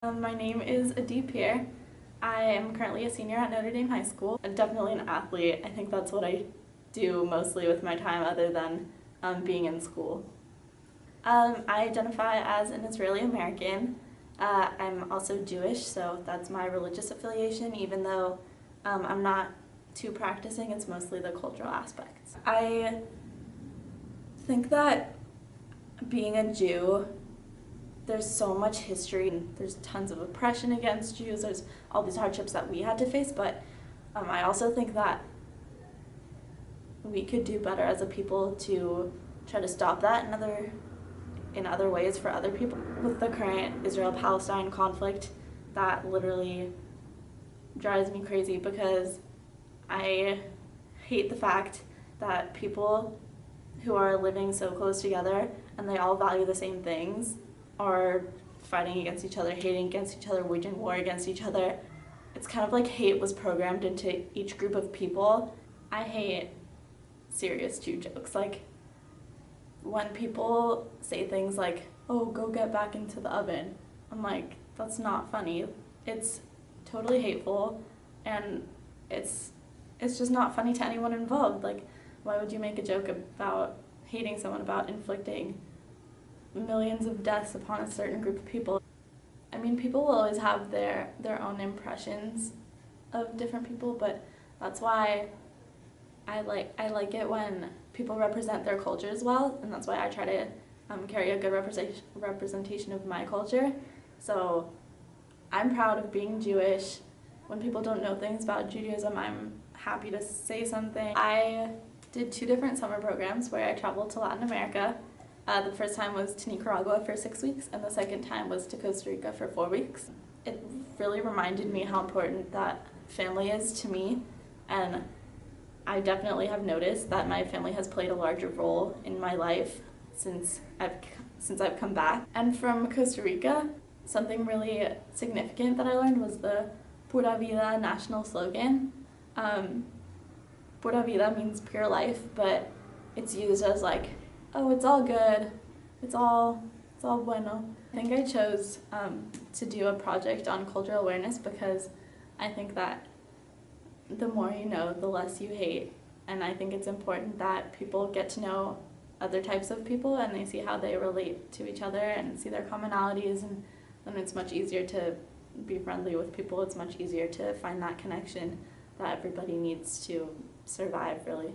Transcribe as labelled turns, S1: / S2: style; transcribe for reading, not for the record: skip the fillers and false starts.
S1: My name is Adee Peer. I am currently a senior at Notre Dame High School. I'm definitely an athlete. I think that's what I do mostly with my time other than being in school. I identify as an Israeli American. I'm also Jewish, so that's my religious affiliation, even though I'm not too practicing, it's mostly the cultural aspects. I think that being a Jew, there's so much history, there's tons of oppression against Jews, there's all these hardships that we had to face, but I also think that we could do better as a people to try to stop that in other ways for other people. With the current Israel-Palestine conflict, that literally drives me crazy because I hate the fact that people who are living so close together and they all value the same things are fighting against each other, hating against each other, waging war against each other. It's kind of like hate was programmed into each group of people. I hate serious Jew jokes. Like when people say things like, oh, go get back into the oven, I'm like, that's not funny. It's totally hateful and it's just not funny to anyone involved. Like, why would you make a joke about hating someone, about inflicting millions of deaths upon a certain group of people? I mean, people will always have their own impressions of different people, but that's why I like it when people represent their cultures well, and that's why I try to carry a good representation of my culture. So I'm proud of being Jewish. When people don't know things about Judaism, I'm happy to say something. I did 2 different summer programs where I traveled to Latin America. The first time was to Nicaragua for 6 weeks, and the second time was to Costa Rica for 4 weeks. It really reminded me how important that family is to me, and I definitely have noticed that my family has played a larger role in my life since I've come back. And from Costa Rica, something really significant that I learned was the Pura Vida national slogan. Pura Vida means pure life, but it's used as like, oh, it's all good, it's all bueno. I think I chose to do a project on cultural awareness because I think that the more you know, the less you hate. And I think it's important that people get to know other types of people and they see how they relate to each other and see their commonalities, and then it's much easier to be friendly with people. It's much easier to find that connection that everybody needs to survive, really.